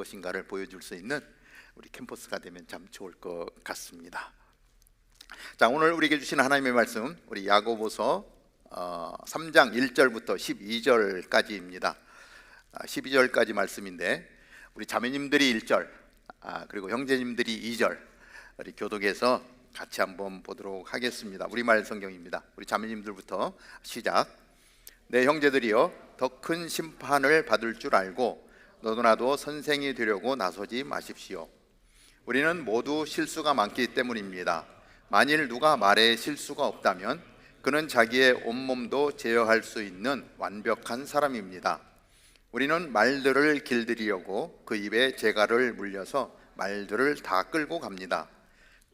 것인가를 보여줄 수 있는 우리 캠퍼스가 되면 참 좋을 것 같습니다. 자, 오늘 우리에게 주신 하나님의 말씀, 우리 야고보서 3장 1절부터 12절까지입니다. 12절까지 말씀인데 우리 자매님들이 1절, 그리고 형제님들이 2절, 우리 교독에서 같이 한번 보도록 하겠습니다. 우리말 성경입니다. 우리 자매님들부터 시작. 내 형제들이여, 더 큰 심판을 받을 줄 알고 너도 나도 선생이 되려고 나서지 마십시오. 우리는 모두 실수가 많기 때문입니다. 만일 누가 말에 실수가 없다면 그는 자기의 온몸도 제어할 수 있는 완벽한 사람입니다. 우리는 말들을 길들이려고 그 입에 재갈을 물려서 말들을 다 끌고 갑니다.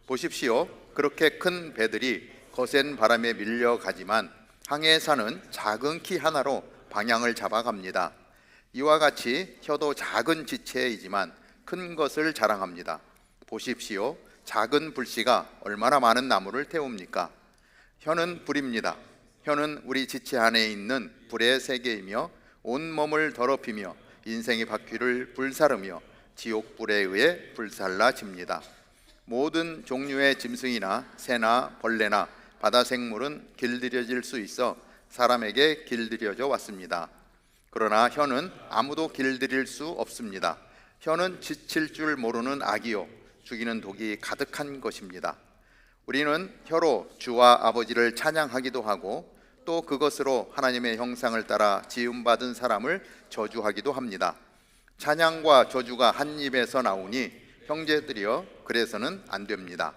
보십시오. 그렇게 큰 배들이 거센 바람에 밀려가지만 항해에 사는 작은 키 하나로 방향을 잡아갑니다. 이와 같이 혀도 작은 지체이지만 큰 것을 자랑합니다. 보십시오. 작은 불씨가 얼마나 많은 나무를 태웁니까? 혀는 불입니다. 혀는 우리 지체 안에 있는 불의 세계이며 온몸을 더럽히며 인생의 바퀴를 불사르며 지옥불에 의해 불살라집니다. 모든 종류의 짐승이나 새나 벌레나 바다 생물은 길들여질 수 있어 사람에게 길들여져 왔습니다. 그러나 혀는 아무도 길들일 수 없습니다. 혀는 지칠 줄 모르는 악이요 죽이는 독이 가득한 것입니다. 우리는 혀로 주와 아버지를 찬양하기도 하고 또 그것으로 하나님의 형상을 따라 지음받은 사람을 저주하기도 합니다. 찬양과 저주가 한 입에서 나오니 형제들이여, 그래서는 안 됩니다.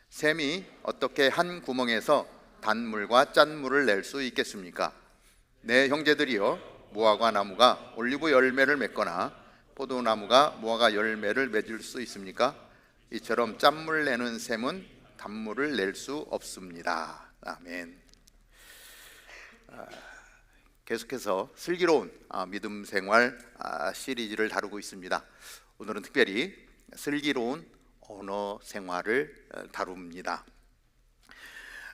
샘이 어떻게 한 구멍에서 단물과 짠물을 낼 수 있겠습니까? 내 형제들이여, 무화과 나무가 올리브 열매를 맺거나 포도나무가 무화과 열매를 맺을 수 있습니까? 이처럼 짠물 내는 샘은 단물을 낼 수 없습니다. 아멘. 계속해서 슬기로운 믿음 생활 시리즈를 다루고 있습니다. 오늘은 특별히 슬기로운 언어 생활을 다룹니다.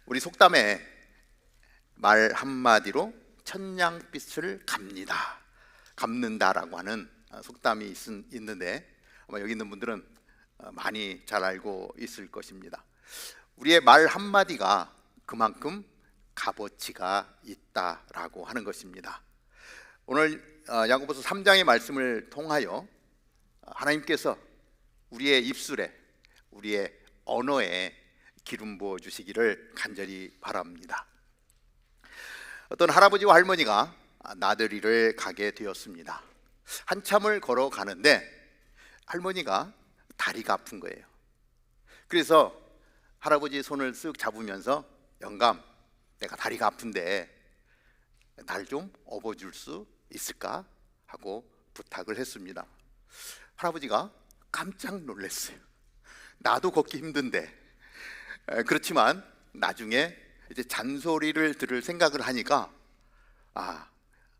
우리 속담에 말 한마디로 천냥빛을 갚는다라고 하는 속담이 있는데 아마 여기 있는 분들은 많이 잘 알고 있을 것입니다. 우리의 말 한마디가 그만큼 값어치가 있다라고 하는 것입니다. 오늘 야고보서 3장의 말씀을 통하여 하나님께서 우리의 입술에, 우리의 언어에 기름 부어 주시기를 간절히 바랍니다. 어떤 할아버지와 할머니가 나들이를 가게 되었습니다. 한참을 걸어가는데 할머니가 다리가 아픈 거예요. 그래서 할아버지 손을 쓱 잡으면서 영감, 내가 다리가 아픈데 날 좀 업어줄 수 있을까? 하고 부탁을 했습니다. 할아버지가 깜짝 놀랐어요. 나도 걷기 힘든데. 그렇지만 나중에 이제 잔소리를 들을 생각을 하니까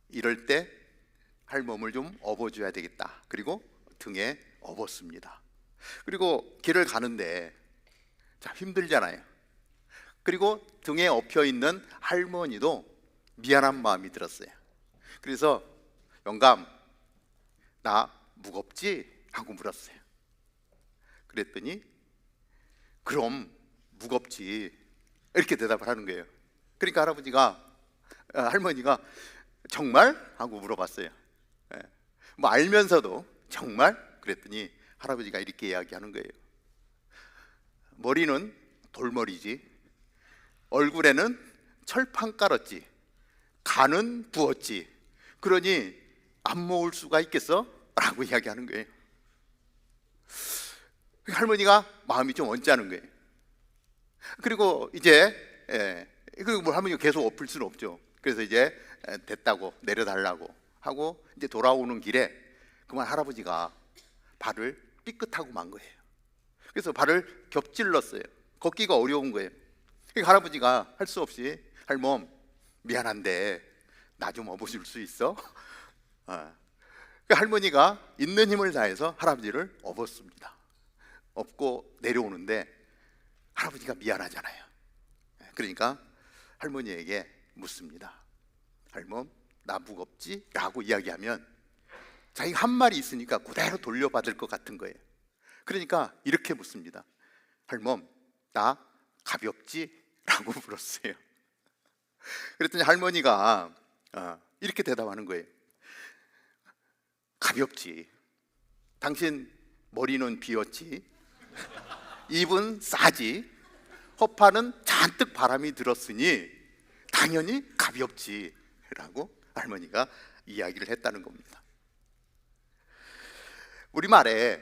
이럴 때 할멈을 좀 업어줘야 되겠다. 그리고 등에 업었습니다. 그리고 길을 가는데 힘들잖아요. 그리고 등에 엎여 있는 할머니도 미안한 마음이 들었어요. 그래서 영감, 나 무겁지? 하고 물었어요. 그랬더니 그럼 무겁지, 이렇게 대답을 하는 거예요. 그러니까 할머니가 정말? 하고 물어봤어요. 뭐 알면서도 정말? 그랬더니 할아버지가 이렇게 이야기하는 거예요. 머리는 돌머리지, 얼굴에는 철판 깔았지, 간은 부었지, 그러니 안 먹을 수가 있겠어? 라고 이야기하는 거예요. 할머니가 마음이 좀 언짢은 거예요. 그리고 그리고 뭐 할머니가 계속 엎을 수는 없죠. 그래서 이제 됐다고 내려달라고 하고 이제 돌아오는 길에 그만 할아버지가 발을 삐끗하고 만 거예요. 그래서 발을 겹질렀어요. 걷기가 어려운 거예요. 그러니까 할아버지가 할 수 없이 할멈, 미안한데 나 좀 업어줄 수 있어? 할머니가 있는 힘을 다해서 할아버지를 업었습니다. 업고 내려오는데 할아버지가 미안하잖아요. 그러니까 할머니에게 묻습니다. 할멈, 나 무겁지? 라고 이야기하면 자기가 한 말이 있으니까 그대로 돌려받을 것 같은 거예요. 그러니까 이렇게 묻습니다. 할멈, 나 가볍지? 라고 물었어요. 그랬더니 할머니가 이렇게 대답하는 거예요. 가볍지. 당신 머리는 비었지, 입은 싸지, 허파는 잔뜩 바람이 들었으니 당연히 가볍지 라고 할머니가 이야기를 했다는 겁니다. 우리말에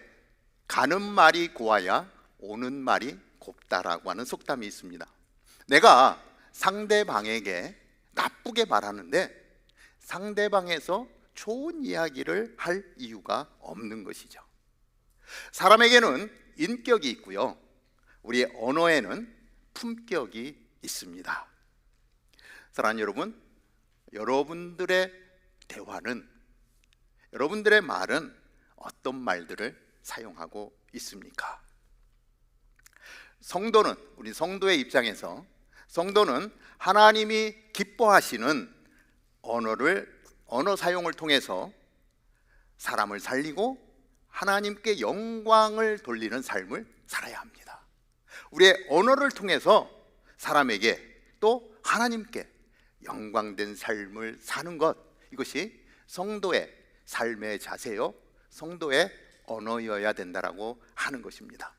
가는 말이 고와야 오는 말이 곱다라고 하는 속담이 있습니다. 내가 상대방에게 나쁘게 말하는데 상대방에서 좋은 이야기를 할 이유가 없는 것이죠. 사람에게는 인격이 있고요, 우리의 언어에는 품격이 있습니다. 사랑하는 여러분, 여러분들의 대화는, 여러분들의 말은 어떤 말들을 사용하고 있습니까? 성도는, 우리 성도의 입장에서 성도는 하나님이 기뻐하시는 언어 사용을 통해서 사람을 살리고 하나님께 영광을 돌리는 삶을 살아야 합니다. 우리의 언어를 통해서 사람에게 또 하나님께 영광된 삶을 사는 것, 이것이 성도의 삶의 자세요, 성도의 언어여야 된다라고 하는 것입니다.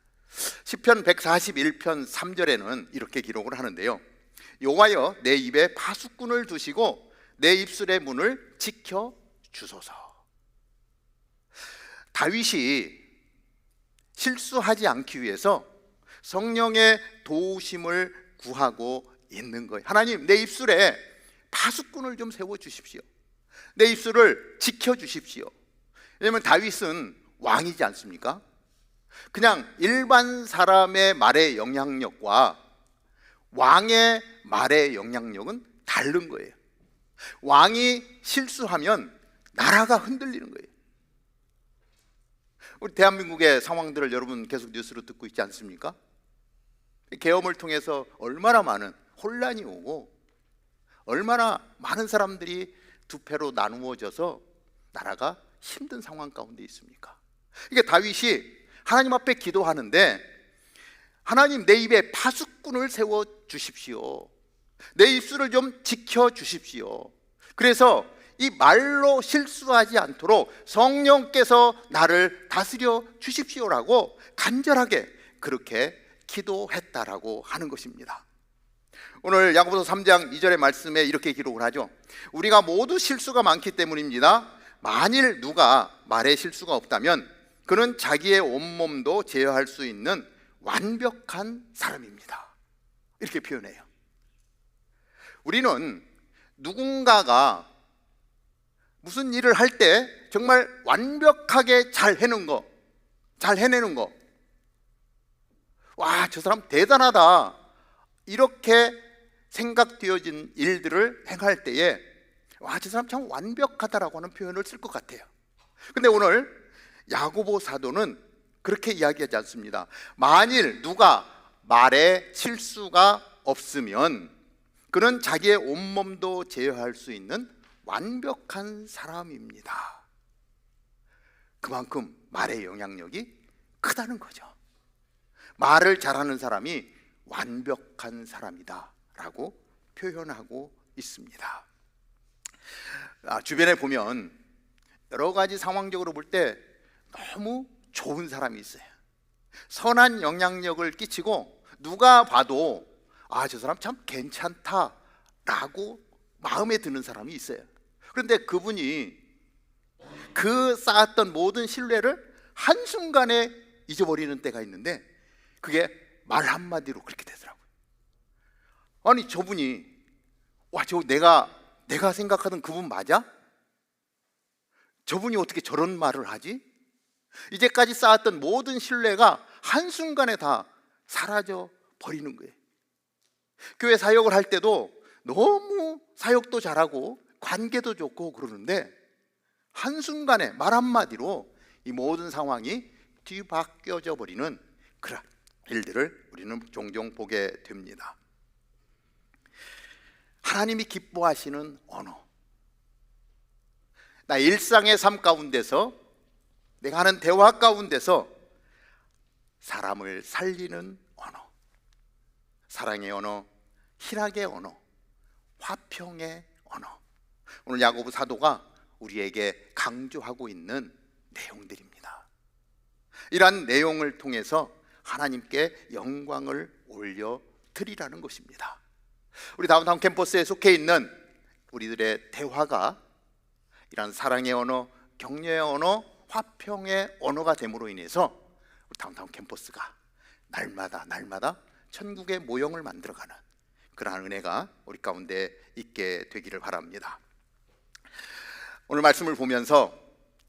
시편 141편 3절에는 이렇게 기록을 하는데요. 여호와여, 내 입에 파수꾼을 두시고 내 입술의 문을 지켜 주소서. 다윗이 실수하지 않기 위해서 성령의 도우심을 구하고 있는 거예요. 하나님, 내 입술에 파수꾼을 좀 세워 주십시오. 내 입술을 지켜 주십시오. 왜냐하면 다윗은 왕이지 않습니까? 그냥 일반 사람의 말의 영향력과 왕의 말의 영향력은 다른 거예요. 왕이 실수하면 나라가 흔들리는 거예요. 우리 대한민국의 상황들을 여러분 계속 뉴스로 듣고 있지 않습니까? 계엄을 통해서 얼마나 많은 혼란이 오고 얼마나 많은 사람들이 두 패로 나누어져서 나라가 힘든 상황 가운데 있습니까? 이게 다윗이 하나님 앞에 기도하는데, 하나님, 내 입에 파수꾼을 세워 주십시오. 내 입술을 좀 지켜 주십시오. 그래서 이 말로 실수하지 않도록 성령께서 나를 다스려 주십시오라고 간절하게 그렇게 기도했다라고 하는 것입니다. 오늘 야고보서 3장 2절의 말씀에 이렇게 기록을 하죠. 우리가 모두 실수가 많기 때문입니다. 만일 누가 말에 실수가 없다면 그는 자기의 온몸도 제어할 수 있는 완벽한 사람입니다. 이렇게 표현해요. 우리는 누군가가 무슨 일을 할 때 정말 완벽하게 잘 해내는 거, 와, 저 사람 대단하다, 이렇게 생각되어진 일들을 행할 때에 와, 저 사람 참 완벽하다라고 하는 표현을 쓸 것 같아요. 근데 오늘 야고보 사도는 그렇게 이야기하지 않습니다. 만일 누가 말에 실수가 없으면 그는 자기의 온몸도 제어할 수 있는 완벽한 사람입니다. 그만큼 말의 영향력이 크다는 거죠. 말을 잘하는 사람이 완벽한 사람이다 라고 표현하고 있습니다. 주변에 보면 여러 가지 상황적으로 볼 때 너무 좋은 사람이 있어요. 선한 영향력을 끼치고 누가 봐도 저 사람 참 괜찮다 라고 마음에 드는 사람이 있어요. 그런데 그분이 그 쌓았던 모든 신뢰를 한순간에 잊어버리는 때가 있는데, 그게 말 한마디로 그렇게 되더라고요. 아니, 저분이 저 내가 생각하던 그분 맞아? 저분이 어떻게 저런 말을 하지? 이제까지 쌓았던 모든 신뢰가 한순간에 다 사라져 버리는 거예요. 교회 사역을 할 때도 너무 사역도 잘하고 관계도 좋고 그러는데 한순간에 말 한마디로 이 모든 상황이 뒤바뀌어져 버리는 그런 일들을 우리는 종종 보게 됩니다. 하나님이 기뻐하시는 언어, 나의 일상의 삶 가운데서, 내가 하는 대화 가운데서 사람을 살리는 언어, 사랑의 언어, 희락의 언어, 화평의 언어, 오늘 야고보 사도가 우리에게 강조하고 있는 내용들입니다. 이러한 내용을 통해서 하나님께 영광을 올려드리라는 것입니다. 우리 다운타운 캠퍼스에 속해 있는 우리들의 대화가 이러한 사랑의 언어, 격려의 언어, 화평의 언어가 됨으로 인해서 우리 다운타운 캠퍼스가 날마다 천국의 모형을 만들어가는 그러한 은혜가 우리 가운데 있게 되기를 바랍니다. 오늘 말씀을 보면서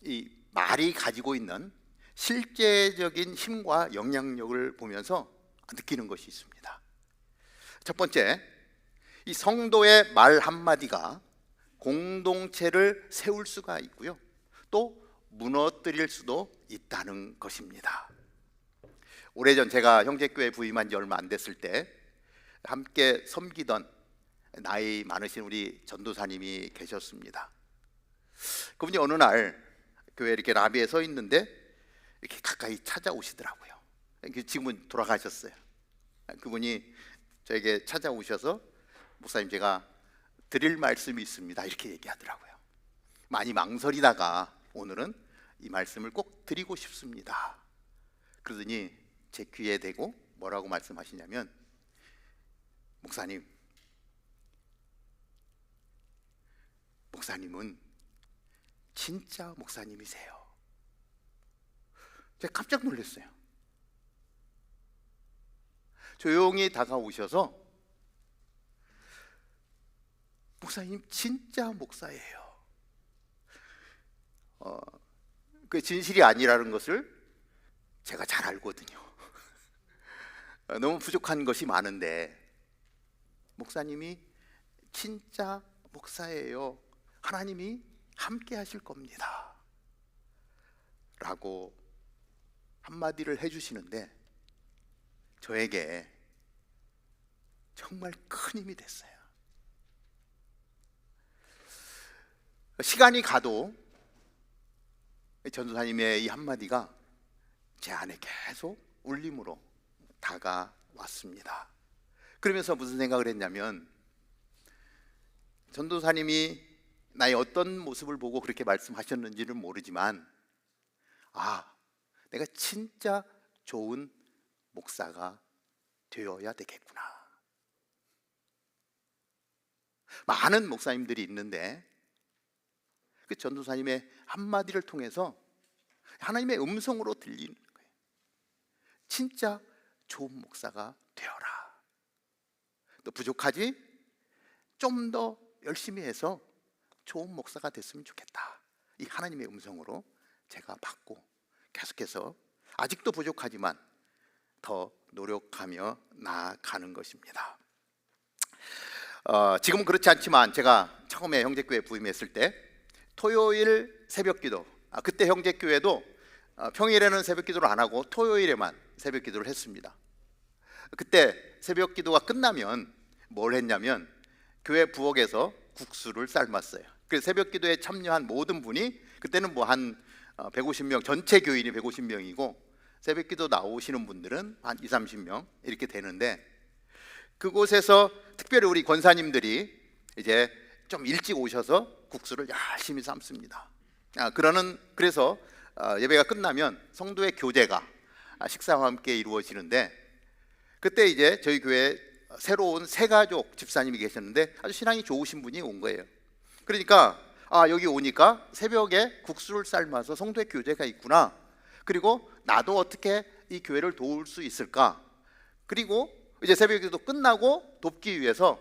이 말이 가지고 있는 실제적인 힘과 영향력을 보면서 느끼는 것이 있습니다. 첫 번째, 이 성도의 말 한마디가 공동체를 세울 수가 있고요, 또 무너뜨릴 수도 있다는 것입니다. 오래전 제가 형제교회 부임한 지 얼마 안 됐을 때 함께 섬기던 나이 많으신 우리 전도사님이 계셨습니다. 그분이 어느 날 교회 이렇게 라비에 서 있는데 이렇게 가까이 찾아오시더라고요. 지금은 돌아가셨어요. 그분이 저에게 찾아오셔서 목사님, 제가 드릴 말씀이 있습니다, 이렇게 얘기하더라고요. 많이 망설이다가 오늘은 이 말씀을 꼭 드리고 싶습니다. 그러더니 제 귀에 대고 뭐라고 말씀하시냐면, 목사님은 진짜 목사님이세요. 제가 깜짝 놀랐어요. 조용히 다가오셔서, 목사님 진짜 목사예요. 그게 진실이 아니라는 것을 제가 잘 알거든요. 너무 부족한 것이 많은데, 목사님이 진짜 목사예요. 하나님이 함께 하실 겁니다, 라고 한마디를 해주시는데 저에게 정말 큰 힘이 됐어요. 시간이 가도 전도사님의 이 한마디가 제 안에 계속 울림으로 다가왔습니다. 그러면서 무슨 생각을 했냐면, 전도사님이 나의 어떤 모습을 보고 그렇게 말씀하셨는지는 모르지만, 내가 진짜 좋은 목사가 되어야 되겠구나. 많은 목사님들이 있는데 그 전도사님의 한마디를 통해서 하나님의 음성으로 들리는 거예요. 진짜 좋은 목사가 되어라. 또 부족하지? 좀 더 열심히 해서 좋은 목사가 됐으면 좋겠다. 이 하나님의 음성으로 제가 받고 계속해서 아직도 부족하지만 더 노력하며 나아가는 것입니다. 지금은 그렇지 않지만 제가 처음에 형제교회 부임했을 때 토요일 새벽기도, 그때 형제교회도 평일에는 새벽기도를 안 하고 토요일에만 새벽기도를 했습니다. 그때 새벽기도가 끝나면 뭘 했냐면 교회 부엌에서 국수를 삶았어요. 그래서 새벽기도에 참여한 모든 분이, 그때는 뭐 한 150명, 전체 교인이 150명이고 새벽기도 나오시는 분들은 한 20, 30명 이렇게 되는데, 그곳에서 특별히 우리 권사님들이 이제 좀 일찍 오셔서 국수를 열심히 삶습니다. 그래서 예배가 끝나면 성도의 교제가 식사와 함께 이루어지는데, 그때 이제 저희 교회에 새로운 새가족 집사님이 계셨는데 아주 신앙이 좋으신 분이 온 거예요. 그러니까 여기 오니까 새벽에 국수를 삶아서 성도의 교제가 있구나, 그리고 나도 어떻게 이 교회를 도울 수 있을까, 그리고 이제 새벽기도 끝나고 돕기 위해서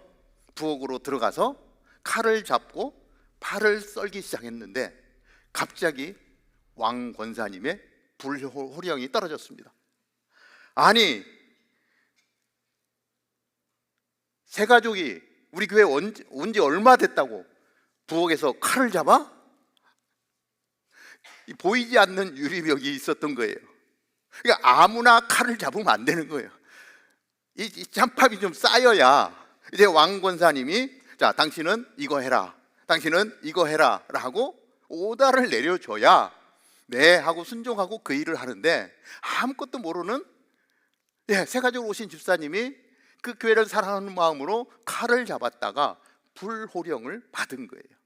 부엌으로 들어가서 칼을 잡고 파를 썰기 시작했는데 갑자기 왕 권사님의 불호령이 떨어졌습니다. 아니, 새 가족이 우리 교회 온 지 얼마 됐다고 부엌에서 칼을 잡아? 보이지 않는 유리벽이 있었던 거예요. 그러니까 아무나 칼을 잡으면 안 되는 거예요. 이 참팝이 좀 쌓여야 이제 왕 권사님이, 자, 당신은 이거 해라, 당신은 이거 해라 라고 오다를 내려줘야 네 하고 순종하고 그 일을 하는데, 아무것도 모르는 새 가족으로 오신 집사님이 그 교회를 사랑하는 마음으로 칼을 잡았다가 불호령을 받은 거예요.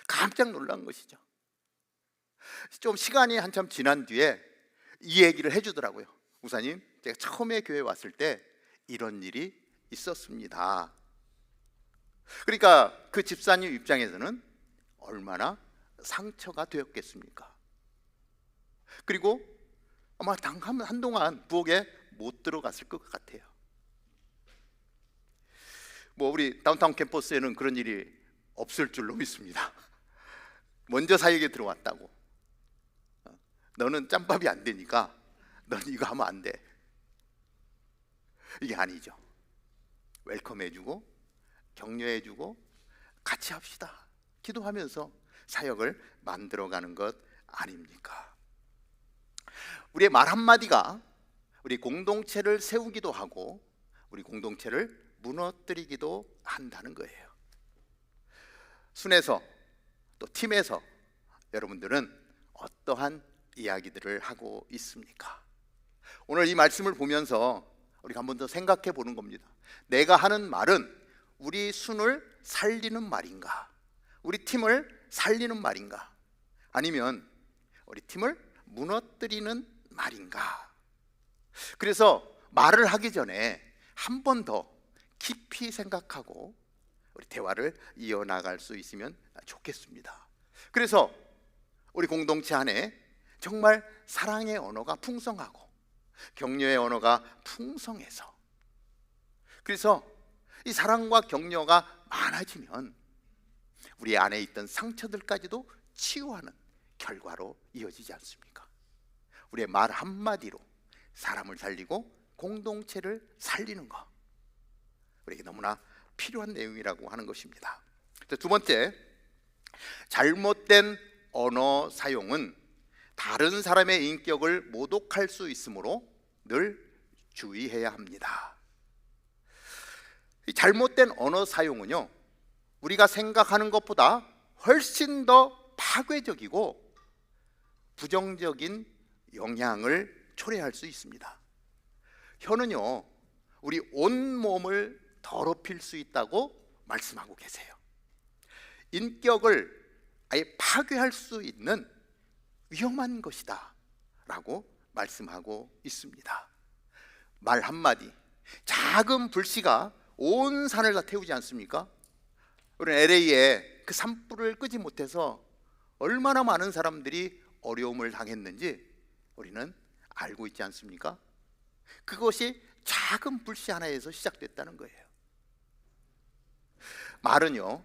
깜짝 놀란 것이죠. 좀 시간이 한참 지난 뒤에 이 얘기를 해주더라고요. 목사님, 제가 처음에 교회 왔을 때 이런 일이 있었습니다. 그러니까 그 집사님 입장에서는 얼마나 상처가 되었겠습니까? 그리고 아마 한동안 부엌에 못 들어갔을 것 같아요. 우리 다운타운 캠퍼스에는 그런 일이 없을 줄로 믿습니다. 먼저 사역에 들어왔다고, 너는 짬밥이 안 되니까 넌 이거 하면 안 돼, 이게 아니죠. 웰컴해주고 격려해주고 같이 합시다, 기도하면서 사역을 만들어가는 것 아닙니까? 우리의 말 한마디가 우리 공동체를 세우기도 하고 우리 공동체를 무너뜨리기도 한다는 거예요. 순에서 또 팀에서 여러분들은 어떠한 이야기들을 하고 있습니까? 오늘 이 말씀을 보면서 우리가 한 번 더 생각해 보는 겁니다. 내가 하는 말은 우리 순을 살리는 말인가? 우리 팀을 살리는 말인가? 아니면 우리 팀을 무너뜨리는 말인가? 그래서 말을 하기 전에 한 번 더 깊이 생각하고 우리 대화를 이어나갈 수 있으면 좋겠습니다. 그래서 우리 공동체 안에 정말 사랑의 언어가 풍성하고 격려의 언어가 풍성해서, 그래서 이 사랑과 격려가 많아지면 우리 안에 있던 상처들까지도 치유하는 결과로 이어지지 않습니까? 우리의 말 한마디로 사람을 살리고 공동체를 살리는 것, 우리에게 너무나 필요한 내용이라고 하는 것입니다. 두 번째, 잘못된 언어 사용은 다른 사람의 인격을 모독할 수 있으므로 늘 주의해야 합니다. 이 잘못된 언어 사용은요, 우리가 생각하는 것보다 훨씬 더 파괴적이고 부정적인 영향을 초래할 수 있습니다. 혀는요, 우리 온몸을 더럽힐 수 있다고 말씀하고 계세요. 인격을 아예 파괴할 수 있는 위험한 것이다 라고 말씀하고 있습니다. 말 한마디, 작은 불씨가 온 산을 다 태우지 않습니까? 우리는 LA에 그 산불을 끄지 못해서 얼마나 많은 사람들이 어려움을 당했는지 우리는 알고 있지 않습니까? 그것이 작은 불씨 하나에서 시작됐다는 거예요. 말은요,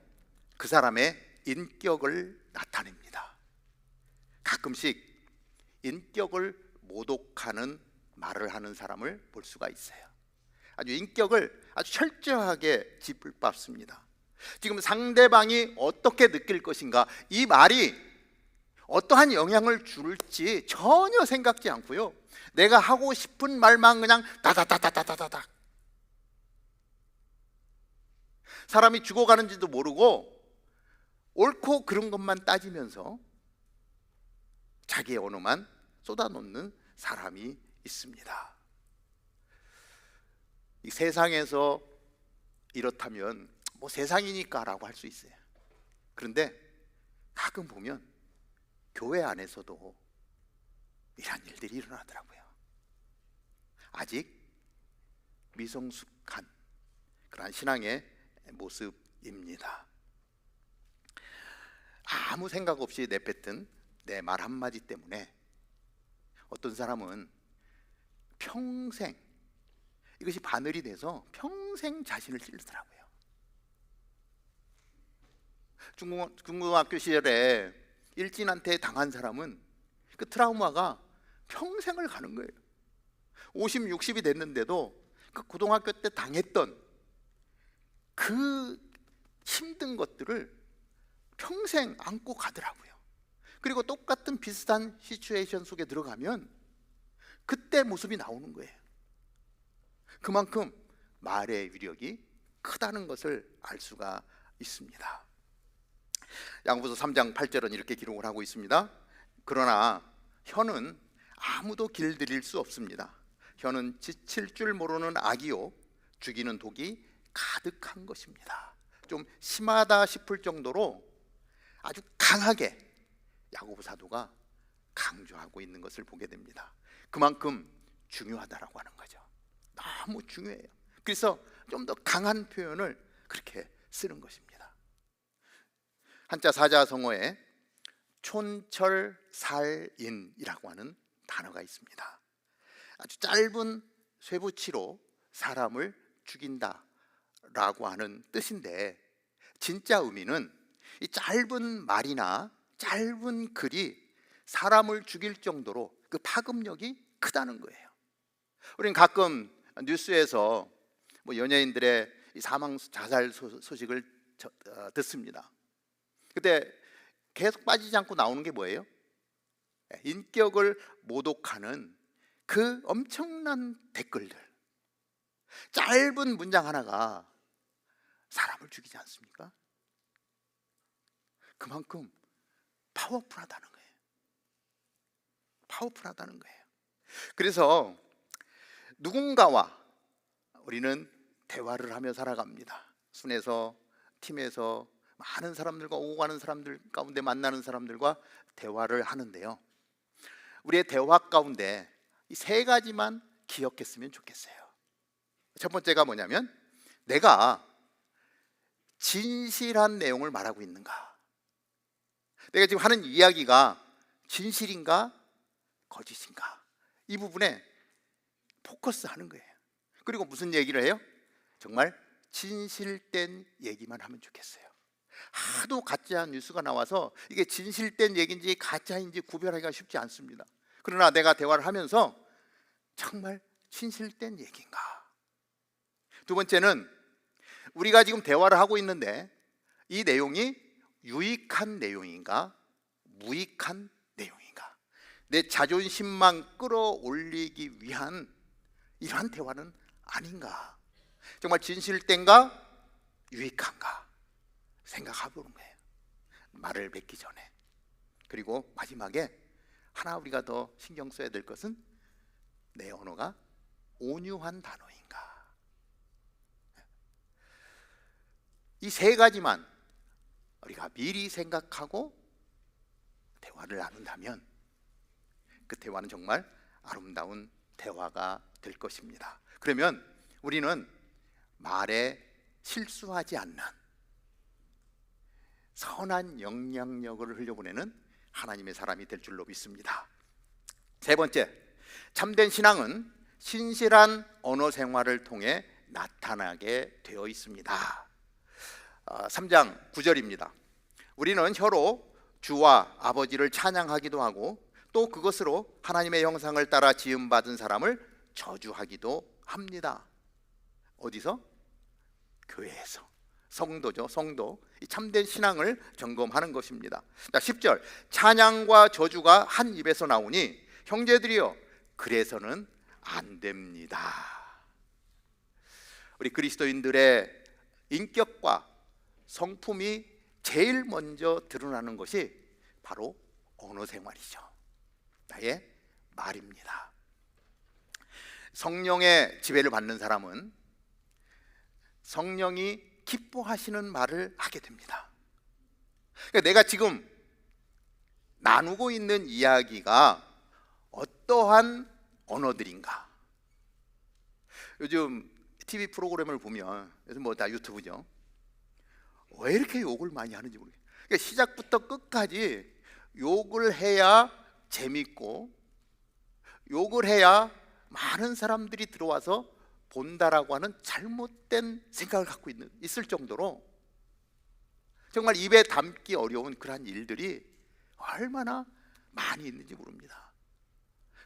그 사람의 인격을 나타냅니다. 가끔씩 인격을 모독하는 말을 하는 사람을 볼 수가 있어요. 아주 인격을 아주 철저하게 짚밟습니다. 지금 상대방이 어떻게 느낄 것인가, 이 말이 어떠한 영향을 줄지 전혀 생각지 않고요, 내가 하고 싶은 말만 그냥 다다다다다다닥, 사람이 죽어가는지도 모르고 옳고 그른 것만 따지면서 자기의 언어만 쏟아놓는 사람이 있습니다. 이 세상에서 이렇다면 뭐 세상이니까 라고 할 수 있어요. 그런데 가끔 보면 교회 안에서도 이런 일들이 일어나더라고요. 아직 미성숙한 그러한 신앙의 모습입니다. 아무 생각 없이 내뱉은 내 말 한마디 때문에 어떤 사람은 평생, 이것이 바늘이 돼서 평생 자신을 찌르더라고요. 중고등학교 시절에 일진한테 당한 사람은 그 트라우마가 평생을 가는 거예요. 50, 60이 됐는데도 그 고등학교 때 당했던 그 힘든 것들을 평생 안고 가더라고요. 그리고 똑같은 비슷한 시츄에이션 속에 들어가면 그때 모습이 나오는 거예요. 그만큼 말의 위력이 크다는 것을 알 수가 있습니다. 야고보서 3장 8절은 이렇게 기록을 하고 있습니다. 그러나 혀는 아무도 길들일 수 없습니다. 혀는 지칠 줄 모르는 악이요 죽이는 독이 가득한 것입니다. 좀 심하다 싶을 정도로 아주 강하게 야고보 사도가 강조하고 있는 것을 보게 됩니다. 그만큼 중요하다라고 하는 거죠. 너무 중요해요. 그래서 좀 더 강한 표현을 그렇게 쓰는 것입니다. 한자 사자성어에 촌철살인이라고 하는 단어가 있습니다. 아주 짧은 쇠붙이로 사람을 죽인다라고 하는 뜻인데, 진짜 의미는 이 짧은 말이나 짧은 글이 사람을 죽일 정도로 그 파급력이 크다는 거예요. 우리는 가끔 뉴스에서 연예인들의 사망 자살 소식을 듣습니다. 그때 계속 빠지지 않고 나오는 게 뭐예요? 인격을 모독하는 그 엄청난 댓글들. 짧은 문장 하나가 사람을 죽이지 않습니까? 그만큼 파워풀하다는 거예요. 파워풀하다는 거예요. 그래서 누군가와 우리는 대화를 하며 살아갑니다. 순에서, 팀에서 많은 사람들과 오고 가는 사람들 가운데 만나는 사람들과 대화를 하는데요, 우리의 대화 가운데 이 세 가지만 기억했으면 좋겠어요. 첫 번째가 뭐냐면, 내가 진실한 내용을 말하고 있는가? 내가 지금 하는 이야기가 진실인가 거짓인가? 이 부분에 포커스하는 거예요. 그리고 무슨 얘기를 해요? 정말 진실된 얘기만 하면 좋겠어요. 하도 가짜 뉴스가 나와서 이게 진실된 얘기인지 가짜인지 구별하기가 쉽지 않습니다. 그러나 내가 대화를 하면서 정말 진실된 얘기인가? 두 번째는, 우리가 지금 대화를 하고 있는데 이 내용이 유익한 내용인가 무익한 내용인가? 내 자존심만 끌어올리기 위한 이러한 대화는 아닌가? 정말 진실된가 유익한가 생각해보는 거예요, 말을 맺기 전에. 그리고 마지막에 하나 우리가 더 신경 써야 될 것은, 내 언어가 온유한 단어인가? 이 세 가지만 우리가 미리 생각하고 대화를 나눈다면 그 대화는 정말 아름다운 대화가 될 것입니다. 그러면 우리는 말에 실수하지 않는 선한 영향력을 흘려보내는 하나님의 사람이 될 줄로 믿습니다. 세 번째, 참된 신앙은 신실한 언어 생활을 통해 나타나게 되어 있습니다. 3장 9절입니다. 우리는 혀로 주와 아버지를 찬양하기도 하고 또 그것으로 하나님의 형상을 따라 지음받은 사람을 저주하기도 합니다. 어디서? 교회에서. 성도죠, 성도. 이 참된 신앙을 점검하는 것입니다. 자, 10절, 찬양과 저주가 한 입에서 나오니 형제들이여 그래서는 안 됩니다. 우리 그리스도인들의 인격과 성품이 제일 먼저 드러나는 것이 바로 언어 생활이죠. 나의 말입니다. 성령의 지배를 받는 사람은 성령이 기뻐하시는 말을 하게 됩니다. 그러니까 내가 지금 나누고 있는 이야기가 어떠한 언어들인가? 요즘 TV 프로그램을 보면, 요즘 뭐 다 유튜브죠, 왜 이렇게 욕을 많이 하는지 모르겠어요. 그러니까 시작부터 끝까지 욕을 해야 재밌고, 욕을 해야 많은 사람들이 들어와서 본다라고 하는 잘못된 생각을 갖고 있을 정도로 정말 입에 담기 어려운 그러한 일들이 얼마나 많이 있는지 모릅니다.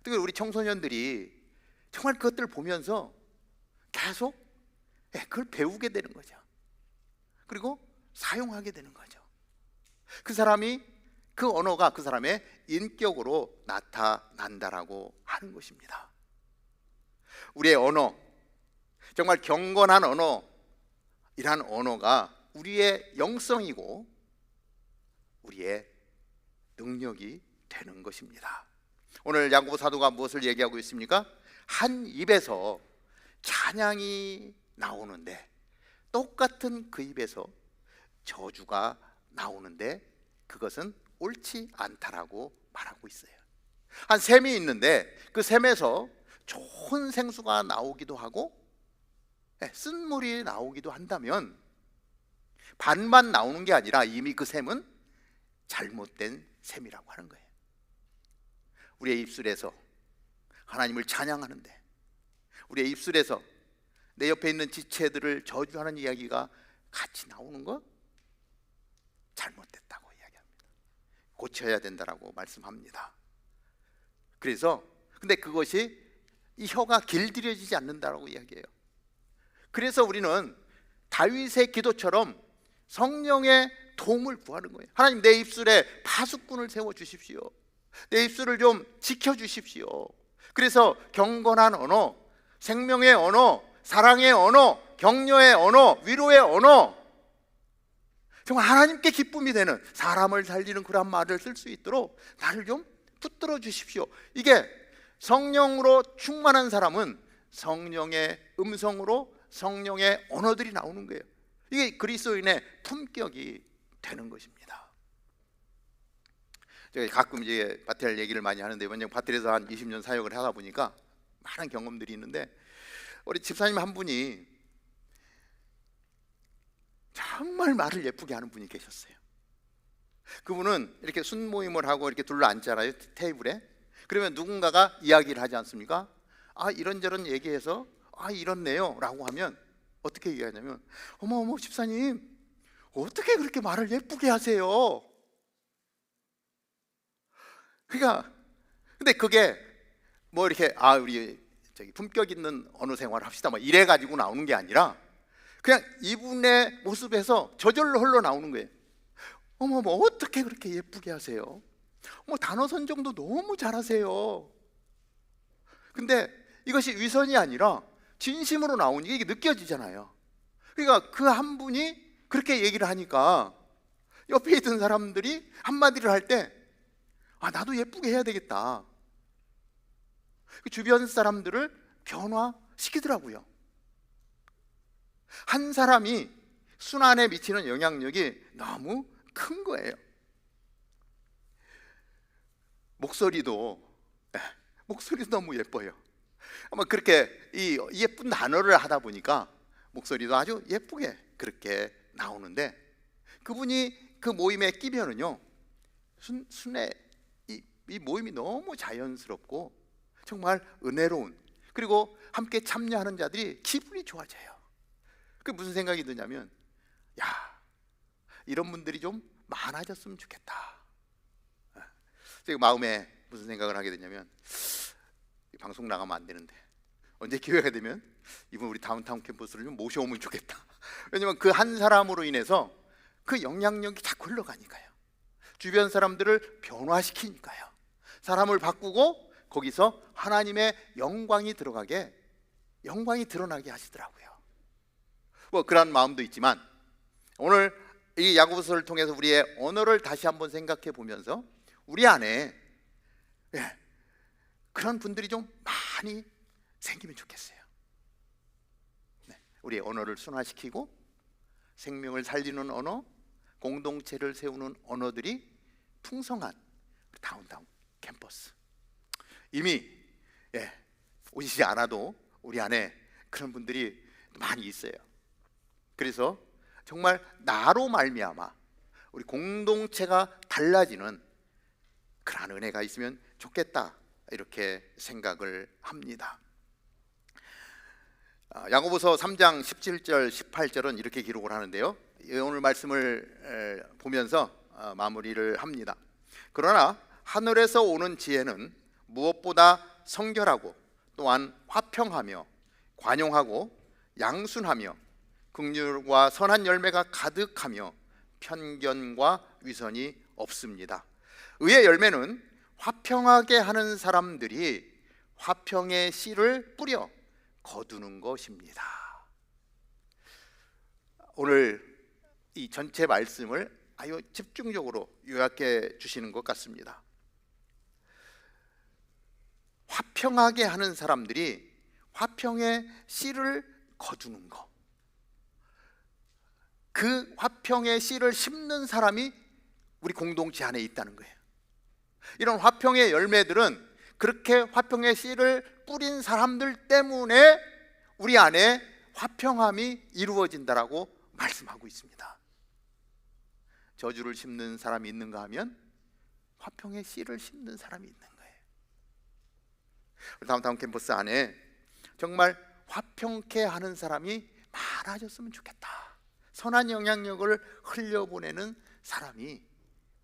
특히 우리 청소년들이 정말 그것들을 보면서 계속 그걸 배우게 되는 거죠. 그리고 사용하게 되는 거죠. 그 사람이, 그 언어가 그 사람의 인격으로 나타난다라고 하는 것입니다. 우리의 언어, 정말 경건한 언어, 이러한 언어가 우리의 영성이고 우리의 능력이 되는 것입니다. 오늘 야고보 사도가 무엇을 얘기하고 있습니까? 한 입에서 찬양이 나오는데 똑같은 그 입에서 저주가 나오는데 그것은 옳지 않다라고 말하고 있어요. 한 샘이 있는데 그 샘에서 좋은 생수가 나오기도 하고 쓴 물이 나오기도 한다면 반만 나오는 게 아니라 이미 그 샘은 잘못된 샘이라고 하는 거예요. 우리의 입술에서 하나님을 찬양하는데 우리의 입술에서 내 옆에 있는 지체들을 저주하는 이야기가 같이 나오는 거 잘못됐다고 이야기합니다. 고쳐야 된다라고 말씀합니다. 그래서 근데 그것이 이 혀가 길들여지지 않는다라고 이야기해요. 그래서 우리는 다윗의 기도처럼 성령의 도움을 구하는 거예요. 하나님, 내 입술에 파수꾼을 세워 주십시오. 내 입술을 좀 지켜 주십시오. 그래서 경건한 언어, 생명의 언어, 사랑의 언어, 격려의 언어, 위로의 언어, 정말 하나님께 기쁨이 되는, 사람을 살리는 그런 말을 쓸 수 있도록 나를 좀 붙들어 주십시오. 이게 성령으로 충만한 사람은 성령의 음성으로 성령의 언어들이 나오는 거예요. 이게 그리스도인의 품격이 되는 것입니다. 제가 가끔 이제 바텔 얘기를 많이 하는데, 왜냐면 바텔에서 한 20년 사역을 하다 보니까 많은 경험들이 있는데, 우리 집사님 한 분이 정말 말을 예쁘게 하는 분이 계셨어요. 그분은 이렇게 순모임을 하고 이렇게 둘러 앉잖아요, 테이블에. 그러면 누군가가 이야기를 하지 않습니까? 아, 이런저런 얘기해서 아, 이렇네요 라고 하면 어떻게 얘기하냐면, 어머 집사님 어떻게 그렇게 말을 예쁘게 하세요? 그러니까 근데 그게 뭐 이렇게 우리 저기 품격 있는 언어 생활 합시다 뭐 이래 가지고 나오는 게 아니라 그냥 이분의 모습에서 저절로 흘러나오는 거예요. 어머 어떻게 그렇게 예쁘게 하세요? 단어 선정도 너무 잘하세요. 근데 이것이 위선이 아니라 진심으로 나오니까 이게 느껴지잖아요. 그러니까 그 한 분이 그렇게 얘기를 하니까 옆에 있던 사람들이 한마디를 할 때 나도 예쁘게 해야 되겠다. 주변 사람들을 변화시키더라고요. 한 사람이 순환에 미치는 영향력이 너무 큰 거예요. 목소리도 너무 예뻐요. 아마 그렇게 이 예쁜 단어를 하다 보니까 목소리도 아주 예쁘게 그렇게 나오는데, 그분이 그 모임에 끼면은요 순회 이 모임이 너무 자연스럽고 정말 은혜로운, 그리고 함께 참여하는 자들이 기분이 좋아져요. 그 무슨 생각이 드냐면, 이런 분들이 좀 많아졌으면 좋겠다. 제가 마음에 무슨 생각을 하게 되냐면, 방송 나가면 안 되는데 언제 기회가 되면 이분 우리 다운타운 캠퍼스를 좀 모셔오면 좋겠다. 왜냐면 그 한 사람으로 인해서 그 영향력이 자꾸 흘러가니까요. 주변 사람들을 변화시키니까요. 사람을 바꾸고 거기서 하나님의 영광이 드러나게 하시더라고요. 뭐 그런 마음도 있지만, 오늘 이 야고보서를 통해서 우리의 언어를 다시 한번 생각해 보면서 우리 안에 그런 분들이 좀 많이 생기면 좋겠어요. 우리의 언어를 순화시키고 생명을 살리는 언어, 공동체를 세우는 언어들이 풍성한 다운타운 캠퍼스. 이미 오시지 않아도 우리 안에 그런 분들이 많이 있어요. 그래서 정말 나로 말미암아 우리 공동체가 달라지는 그런 은혜가 있으면 좋겠다, 이렇게 생각을 합니다. 야고보서 3장 17절 18절은 이렇게 기록을 하는데요, 오늘 말씀을 보면서 마무리를 합니다. 그러나 하늘에서 오는 지혜는 무엇보다 성결하고 또한 화평하며 관용하고 양순하며 긍휼과 선한 열매가 가득하며 편견과 위선이 없습니다. 의의 열매는 화평하게 하는 사람들이 화평의 씨를 뿌려 거두는 것입니다. 오늘 이 전체 말씀을 아주 집중적으로 요약해 주시는 것 같습니다. 화평하게 하는 사람들이 화평의 씨를 거두는 것, 그 화평의 씨를 심는 사람이 우리 공동체 안에 있다는 거예요. 이런 화평의 열매들은 그렇게 화평의 씨를 뿌린 사람들 때문에 우리 안에 화평함이 이루어진다라고 말씀하고 있습니다. 저주를 심는 사람이 있는가 하면 화평의 씨를 심는 사람이 있는 거예요. 다운타운 캠퍼스 안에 정말 화평케 하는 사람이 많아졌으면 좋겠다. 선한 영향력을 흘려보내는 사람이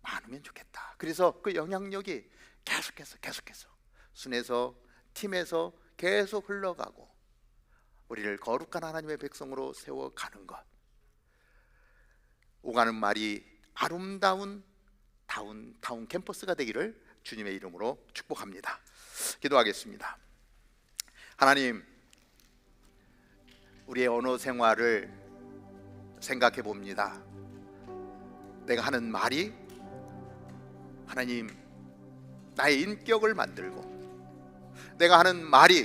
많으면 좋겠다. 그래서 그 영향력이 계속해서 순에서 팀에서 계속 흘러가고 우리를 거룩한 하나님의 백성으로 세워가는 것, 오가는 말이 아름다운 다운 캠퍼스가 되기를 주님의 이름으로 축복합니다. 기도하겠습니다. 하나님, 우리의 언어 생활을 생각해 봅니다. 내가 하는 말이 하나님 나의 인격을 만들고, 내가 하는 말이